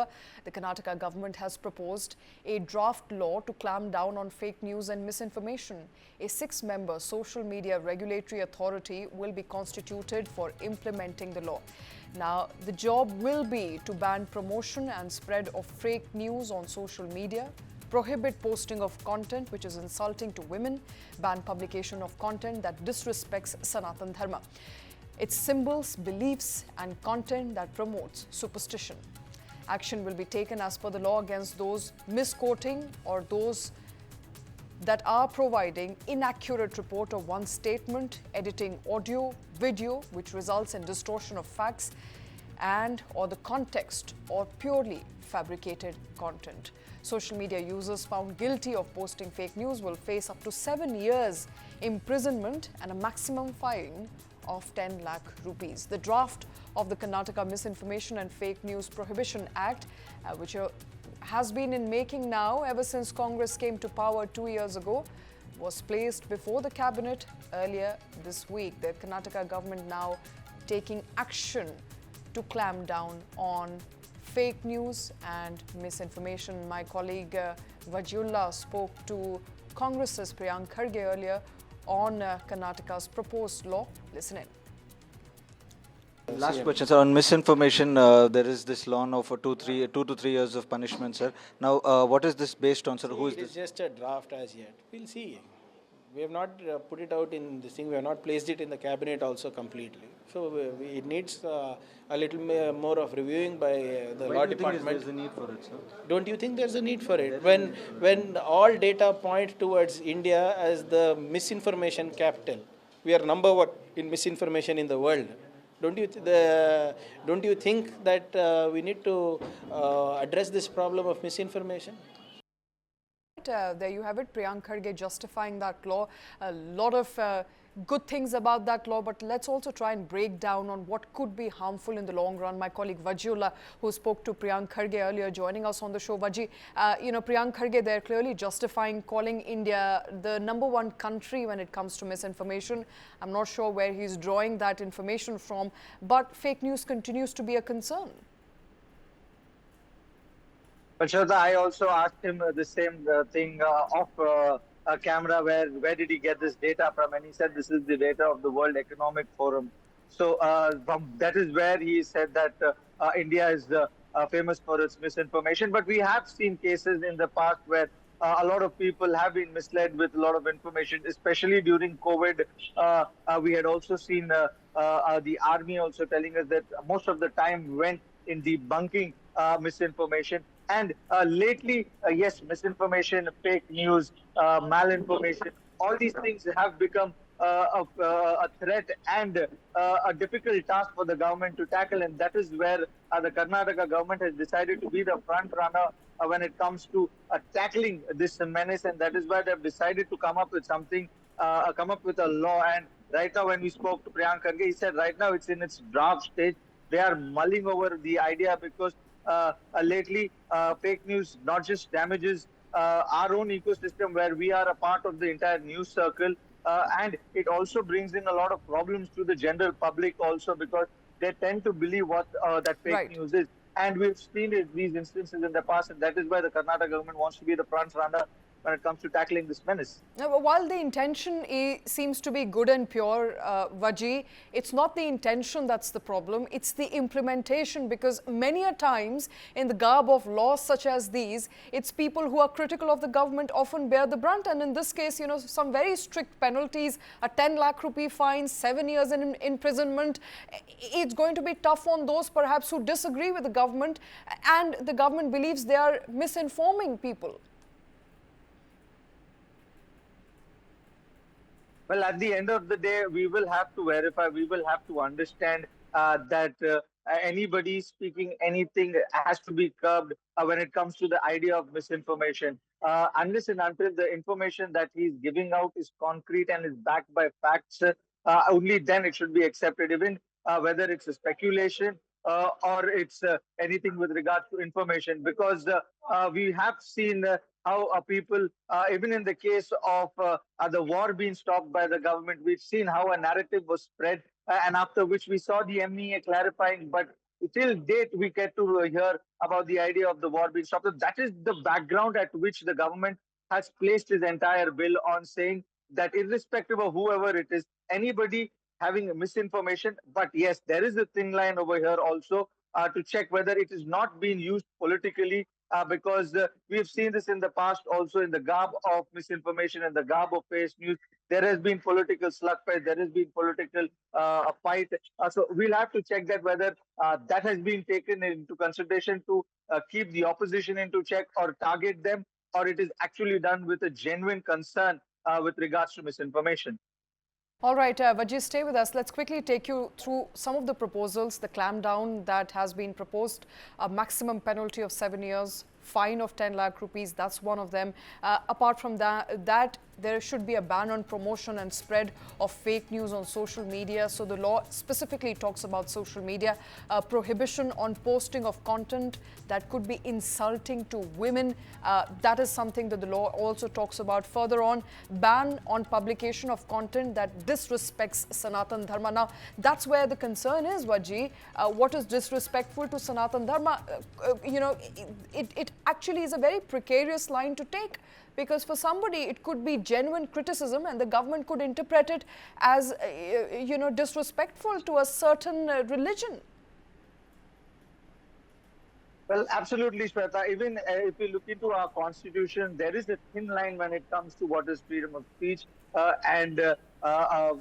However, the Karnataka government has proposed a draft law to clamp down on fake news and misinformation. A 6-member social media regulatory authority will be constituted for implementing the law. Now, the job will be to ban promotion and spread of fake news on social media, prohibit posting of content which is insulting to women, ban publication of content that disrespects Sanatan Dharma, its symbols, beliefs, and content that promotes superstition. Action will be taken as per the law against those misquoting or those that are providing inaccurate report of one statement, editing audio, video, which results in distortion of facts and or the context or purely fabricated content. Social media users found guilty of posting fake news will face up to 7 years imprisonment and a maximum fine of 10 lakh rupees. The draft of the Karnataka Misinformation and Fake News Prohibition Act, which has been in making now ever since Congress came to power 2 years ago, was placed before the cabinet earlier this week. The Karnataka government now taking action to clamp down on fake news and misinformation. My colleague Violators spoke to Congress's Priyank Kharge earlier on Karnataka's proposed law. Listen in. Last question, sir. On misinformation, there is this law now for 2 to 3 years of punishment, sir. Now, what is this based on, sir? Who is It is this? just a draft as yet. We'll see. We have not put it out in this thing. We have not placed it in the cabinet also completely. So it needs a little more of reviewing by the law department. There's a need for it, sir? Don't you think there's a need for it? When all data point towards India as the misinformation capital, we are number one in misinformation in the world. Don't you think that we need to address this problem of misinformation? There you have it, Priyank Kharge justifying that law. A lot of good things about that law, but let's also try and break down on what could be harmful in the long run. My colleague Vajula, who spoke to Priyank Kharge earlier, joining us on the show. Vaji, Priyank Kharge, they're clearly justifying calling India the #1 country when it comes to misinformation. I'm not sure where he's drawing that information from, but fake news continues to be a concern. But Shraddha, I also asked him the same thing off a camera. Where did he get this data from? And he said this is the data of the World Economic Forum. So that is where he said that India is famous for its misinformation. But we have seen cases in the past where a lot of people have been misled with a lot of information, especially during COVID. We had also seen the army also telling us that most of the time went in debunking misinformation. And lately, yes, misinformation, fake news, malinformation, all these things have become a threat and a difficult task for the government to tackle. And that is where the Karnataka government has decided to be the front runner when it comes to tackling this menace. And that is why they have decided to come up with something, come up with a law. And right now, when we spoke to Priyank Kharge, he said right now it's in its draft stage. They are mulling over the idea because lately, fake news not just damages our own ecosystem where we are a part of the entire news circle, and it also brings in a lot of problems to the general public also because they tend to believe what that fake news is. And we've seen these instances in the past, and that is why the Karnataka government wants to be the front runner when it comes to tackling this menace. Now, while the intention seems to be good and pure, Vaji, it's not the intention that's the problem, it's the implementation, because many a times in the garb of laws such as these, it's people who are critical of the government often bear the brunt. And in this case, some very strict penalties, a 10 lakh rupee fine, 7 years in imprisonment. It's going to be tough on those perhaps who disagree with the government and the government believes they are misinforming people. Well, at the end of the day, we will have to verify, we will have to understand that anybody speaking anything has to be curbed when it comes to the idea of misinformation. Unless and until the information that he's giving out is concrete and is backed by facts, only then it should be accepted, even whether it's a speculation or it's anything with regards to information. Because we have seen how people, even in the case of the war being stopped by the government, we've seen how a narrative was spread, and after which we saw the MEA clarifying. But till date we get to hear about the idea of the war being stopped. So that is the background at which the government has placed his entire bill on, saying that irrespective of whoever it is, anybody having misinformation, but yes, there is a thin line over here also to check whether it is not being used politically, because we have seen this in the past also in the garb of misinformation and the garb of fake news. There has been political slugfest, there has been political fight. So we'll have to check that whether that has been taken into consideration to keep the opposition into check or target them, or it is actually done with a genuine concern with regards to misinformation. All right, Vajee, stay with us. Let's quickly take you through some of the proposals, the clampdown that has been proposed, a maximum penalty of 7 years, fine of 10 lakh rupees, that's one of them. Apart from that, there should be a ban on promotion and spread of fake news on social media. So the law specifically talks about social media, prohibition on posting of content that could be insulting to women. That is something that the law also talks about. Further on, ban on publication of content that disrespects Sanatan Dharma. Now, that's where the concern is, Vajee. What is disrespectful to Sanatan Dharma? It actually is a very precarious line to take, because for somebody it could be genuine criticism and the government could interpret it as disrespectful to a certain religion. Well, absolutely, Shweta. Even if you look into our constitution, there is a thin line when it comes to what is freedom of speech and how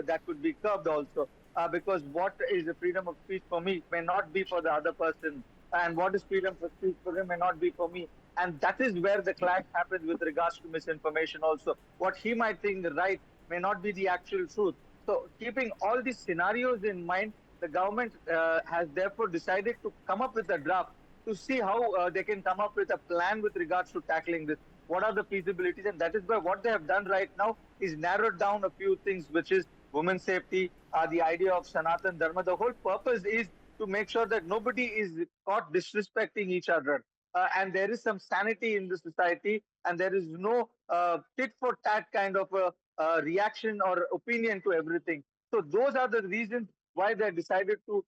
that could be curbed also. Because what is the freedom of speech for me may not be for the other person, and what is freedom of speech for him may not be for me. And that is where the clash happens with regards to misinformation also. What he might think right may not be the actual truth. So keeping all these scenarios in mind, the government has therefore decided to come up with a draft to see how they can come up with a plan with regards to tackling this. What are the feasibilities? And that is why what they have done right now is narrowed down a few things, which is women's safety, the idea of Sanatan Dharma. The whole purpose is to make sure that nobody is caught disrespecting each other. And there is some sanity in the society, and there is no tit for tat kind of a reaction or opinion to everything. So those are the reasons why they decided to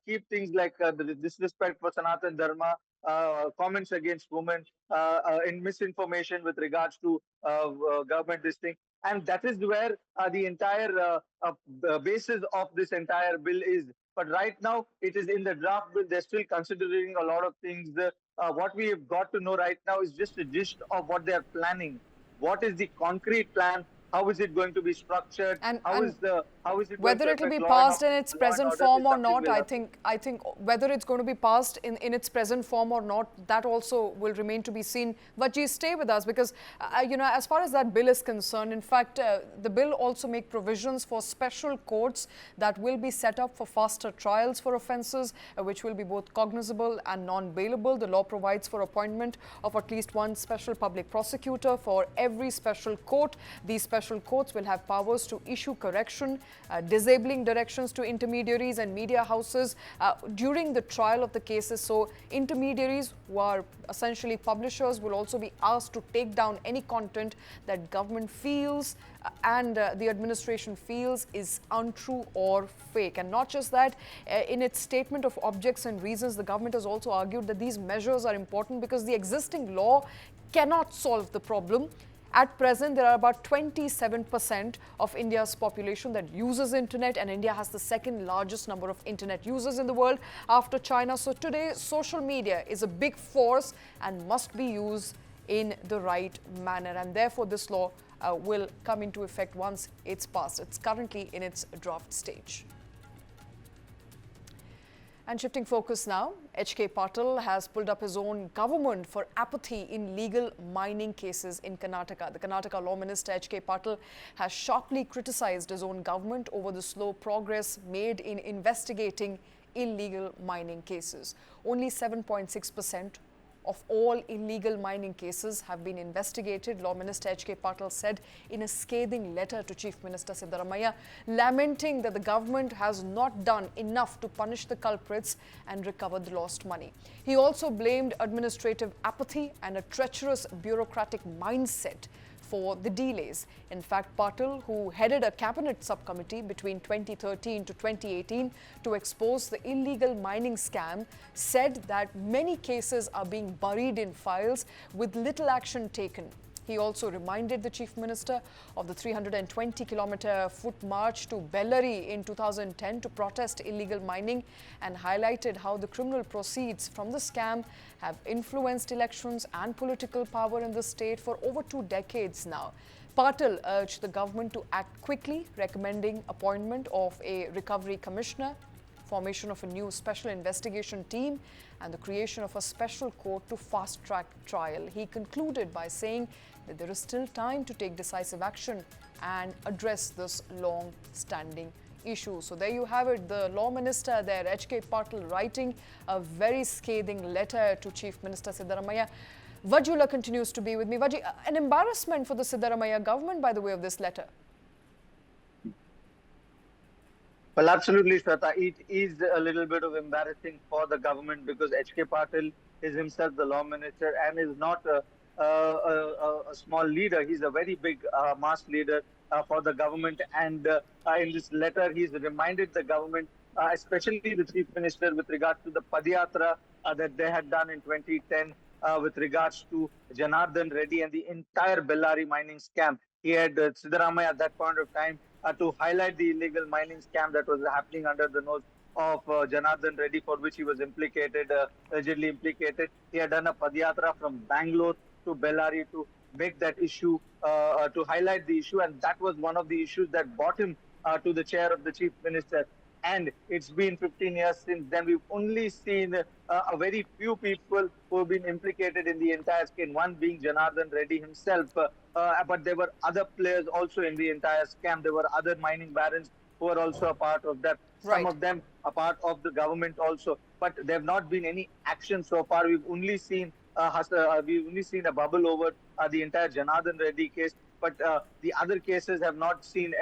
keep things like the disrespect for Sanatan Dharma, comments against women, in misinformation with regards to government this thing. And that is where the entire basis of this entire bill is. But right now, it is in the draft bill. They're still considering a lot of things. What we have got to know right now is just a gist of what they are planning. What is the concrete plan? How is it going to be structured? How is it whether going it to will be affect passed law in its and present order form is or something not, we'll I think whether it's going to be passed in its present form or not, that also will remain to be seen. Vajee, stay with us, because as far as that bill is concerned, in fact, the bill also make provisions for special courts that will be set up for faster trials for offences, which will be both cognizable and non-bailable. The law provides for appointment of at least one special public prosecutor for every special court. These special courts will have powers to issue correction, disabling directions to intermediaries and media houses during the trial of the cases. So intermediaries, who are essentially publishers, will also be asked to take down any content that government feels and the administration feels is untrue or fake. And not just that, in its statement of objects and reasons, the government has also argued that these measures are important because the existing law cannot solve the problem. At present, there are about 27% of India's population that uses internet, and India has the second largest number of internet users in the world after China. So today, social media is a big force and must be used in the right manner. And therefore, this law will come into effect once it's passed. It's currently in its draft stage. And shifting focus now, H.K. Patil has pulled up his own government for apathy in legal mining cases in Karnataka. The Karnataka Law Minister H.K. Patil has sharply criticized his own government over the slow progress made in investigating illegal mining cases. Only 7.6% of all illegal mining cases have been investigated, Law Minister H.K. Patil said in a scathing letter to Chief Minister Siddaramaiah, lamenting that the government has not done enough to punish the culprits and recover the lost money. He also blamed administrative apathy and a treacherous bureaucratic mindset for the delays. In fact, Patil, who headed a cabinet subcommittee between 2013 to 2018 to expose the illegal mining scam, said that many cases are being buried in files with little action taken. He also reminded the Chief Minister of the 320-kilometer foot march to Bellary in 2010 to protest illegal mining and highlighted how the criminal proceeds from the scam have influenced elections and political power in the state for over 2 decades now. Patil urged the government to act quickly, recommending appointment of a recovery commissioner, formation of a new special investigation team, and the creation of a special court to fast-track trial. He concluded by saying that there is still time to take decisive action and address this long-standing issue. So there you have it, the Law Minister there, H.K. Patil, writing a very scathing letter to Chief Minister Siddaramaiah. Vajula continues to be with me. Vaji, an embarrassment for the Siddaramaiah government by the way of this letter. Well, absolutely, Shweta. It is a little bit of embarrassing for the government because H.K. Patil is himself the law minister and is not a small leader. He's a very big mass leader for the government. And in this letter, he's reminded the government, especially the chief minister, with regards to the Padyatra that they had done in 2010 with regards to Janardhan Reddy and the entire Bellary mining scam. He had Siddaramaiah at that point of time to highlight the illegal mining scam that was happening under the nose of Janardhan Reddy, for which he was implicated, allegedly implicated. He had done a Padyatra from Bangalore to Bellary to make that issue, to highlight the issue. And that was one of the issues that brought him to the chair of the chief minister. And it's been 15 years since then. We've only seen a very few people who have been implicated in the entire scam, one being Janardhan Reddy himself. But there were other players also in the entire scam. There were other mining barons who were also a part of that. Some of them a part of the government also. But there have not been any action so far. We've only seen a bubble over the entire Janardhan Reddy case. But the other cases have not seen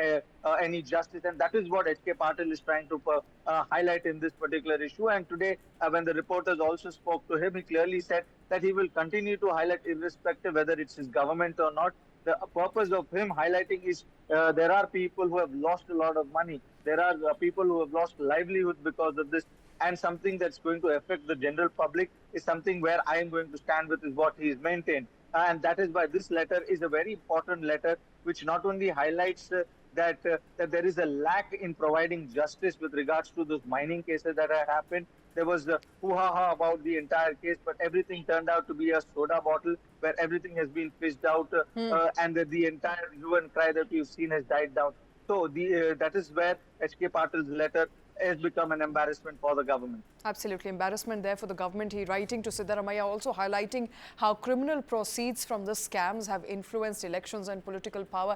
any justice, and that is what H.K. Patil is trying to highlight in this particular issue. And today, when the reporters also spoke to him, he clearly said that he will continue to highlight, irrespective whether it's his government or not. The purpose of him highlighting is there are people who have lost a lot of money. There are people who have lost livelihood because of this. And something that's going to affect the general public is something where I am going to stand with, is what he has maintained. And that is why this letter is a very important letter, which not only highlights that there is a lack in providing justice with regards to those mining cases that have happened. There was the hoo-ha-ha about the entire case, but everything turned out to be a soda bottle where everything has been fished out and the entire hue and cry that we've seen has died down. So that is where H.K. Patil's letter has become an embarrassment for the government. Absolutely embarrassment there for the government. He writing to Siddaramaiah, also highlighting how criminal proceeds from the scams have influenced elections and political power.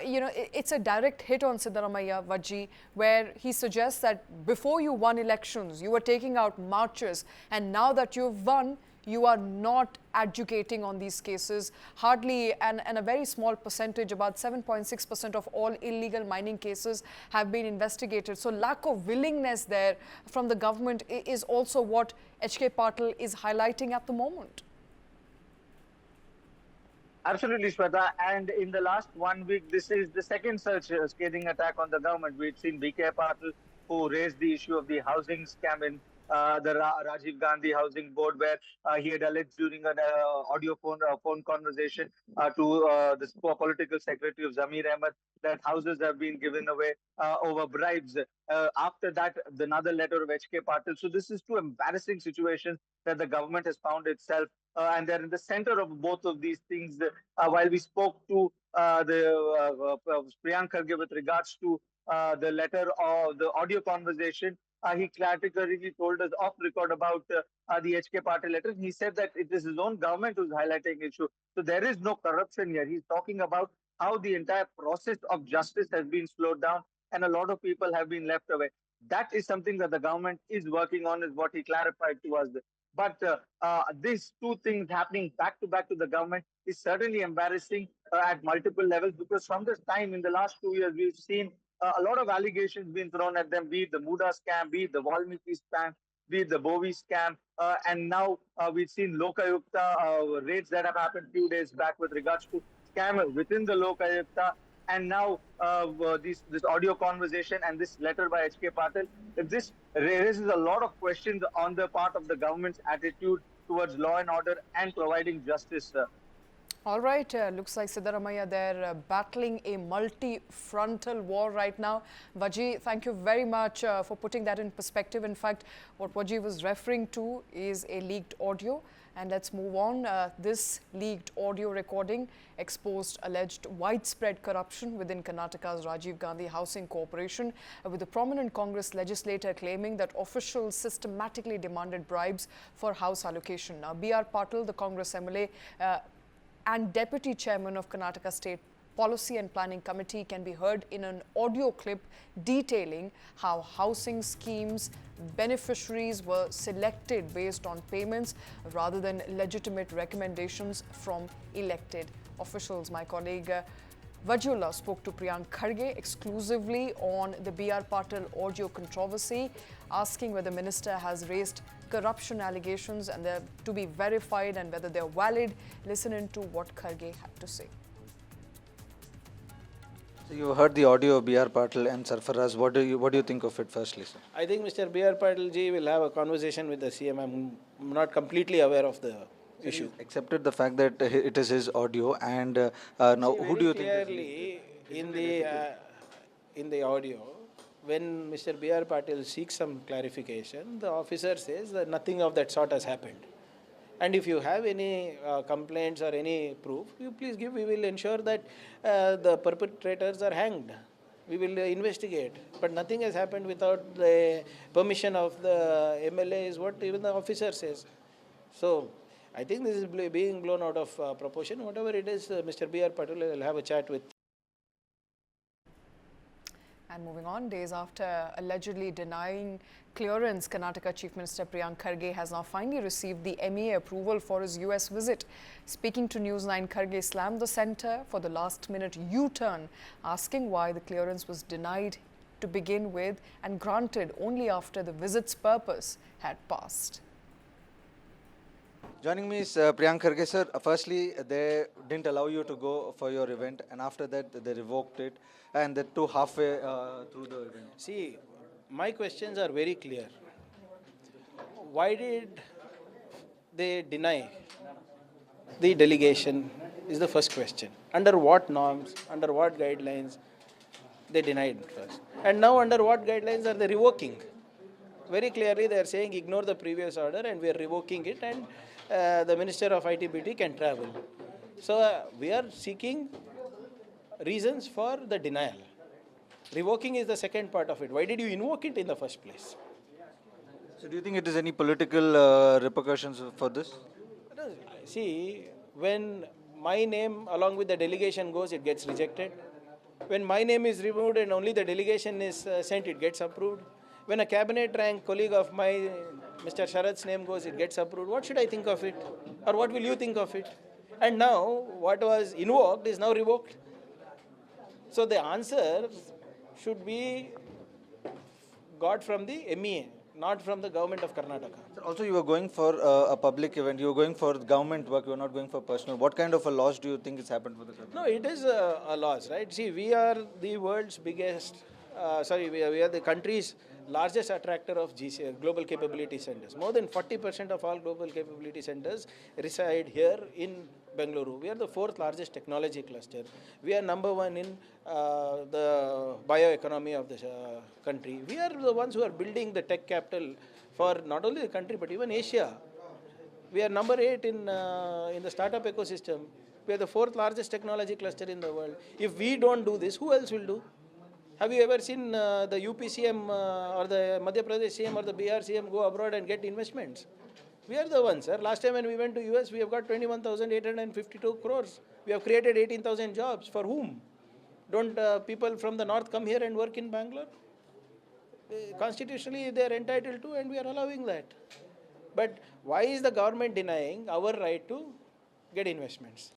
It's a direct hit on Siddaramaiah, Vajji, where he suggests that before you won elections, you were taking out marches, and now that you've won, you are not adjudicating on these cases. Hardly, and a very small percentage, about 7.6% of all illegal mining cases have been investigated. So lack of willingness there from the government is also what H.K. Patil is highlighting at the moment. Absolutely, Shweta. And in the last 1 week, this is the second such scathing attack on the government. We've seen B.K. Patil, who raised the issue of the housing scam in the Rajiv Gandhi Housing Board, where he had alleged during an audio phone conversation to the political secretary of Zamir Ahmed that houses have been given away over bribes. After that, another letter of H.K. Patil. So this is two embarrassing situations that the government has found itself, and they're in the center of both of these things. While we spoke to Priyank Kharge with regards to the letter or the audio conversation, he categorically told us off record about the H.K. Patil letter. He said that it is his own government who's highlighting issue. So there is no corruption here. He's talking about how the entire process of justice has been slowed down and a lot of people have been left away. That is something that the government is working on, is what he clarified to us. But these two things happening back to the government is certainly embarrassing at multiple levels, because from this time in the last 2 years, we've seen a lot of allegations being thrown at them, be it the Muda scam, be it the Valmiki scam, be it the Bovi scam. And now we've seen Lokayukta raids that have happened a few days back with regards to scam within the Lok Ayukta, and now this audio conversation and this letter by H.K. Patil, this raises a lot of questions on the part of the government's attitude towards law and order and providing justice. All right, looks like Siddaramaiah, they're battling a multi-frontal war right now. Vaji, thank you very much for putting that in perspective. In fact, what Vaji was referring to is a leaked audio. And let's move on. This leaked audio recording exposed alleged widespread corruption within Karnataka's Rajiv Gandhi Housing Corporation, with a prominent Congress legislator claiming that officials systematically demanded bribes for house allocation. Now, B.R. Patil, the Congress MLA, and Deputy Chairman of Karnataka State Policy and Planning Committee can be heard in an audio clip detailing how housing schemes beneficiaries were selected based on payments rather than legitimate recommendations from elected officials. My colleague Vajula spoke to Priyank Kharge exclusively on the B.R. Patil audio controversy, asking whether the minister has raised corruption allegations and they're to be verified and whether they're valid. Listen into what Kharge had to say. So you heard the audio of B.R. Patil and Sarfaraz. What do you think of it firstly, sir? I think Mr. B.R. Patil ji will have a conversation with the CM. I'm not completely aware of the issue. Accepted the fact that it is his audio, and now See, who do you think? Clearly, in the audio, when Mr. B.R. Patil seeks some clarification, the officer says that nothing of that sort has happened. And if you have any complaints or any proof, you please give. We will ensure that the perpetrators are hanged. We will investigate. But nothing has happened without the permission of the MLA is what even the officer says. So I think this is being blown out of proportion. Whatever it is, Mr. B.R. Patil will have a chat with. And moving on, days after allegedly denying clearance, Karnataka Chief Minister Priyank Kharge has now finally received the MEA approval for his US visit. Speaking to News9, Kharge slammed the centre for the last-minute U-turn, asking why the clearance was denied to begin with and granted only after the visit's purpose had passed. Joining me is Priyank Kharge, sir. Firstly, they didn't allow you to go for your event, and after that they revoked it, and that too halfway through the event. See, my questions are very clear. Why did they deny the delegation is the first question. Under what norms, under what guidelines they denied first. And now under what guidelines are they revoking? Very clearly they are saying ignore the previous order and we are revoking it, and the Minister of ITBT can travel. So we are seeking reasons for the denial. Revoking is the second part of it. Why did you invoke it in the first place? So do you think it is any political repercussions for this? See, when my name along with the delegation goes, it gets rejected. When my name is removed and only the delegation is sent, it gets approved. When a cabinet rank colleague of mine, Mr. Sharad's name goes, it gets approved. What should I think of it? Or what will you think of it? And now, what was invoked is now revoked. So the answer should be got from the MEA, not from the government of Karnataka. Sir, also, you were going for a public event. You were going for government work. You were not going for personal. What kind of a loss do you think has happened for the government? No, it is a loss, right? See, we are the world's biggest, we are the country's largest attractor of global capability centers. More than 40% of all global capability centers reside here in Bengaluru. We are the fourth largest technology cluster. We are number one in the bioeconomy of the country. We are the ones who are building the tech capital for not only the country but even Asia. We are number 8 in the startup ecosystem. We are the fourth largest technology cluster in the world. If we don't do this, who else will do? Have you ever seen the UPCM or the Madhya Pradesh CM or the BR CM go abroad and get investments? We are the ones, sir. Last time when we went to US, we have got 21,852 crores. We have created 18,000 jobs. For whom? Don't people from the north come here and work in Bangalore? Constitutionally, they are entitled to, and we are allowing that. But why is the government denying our right to get investments?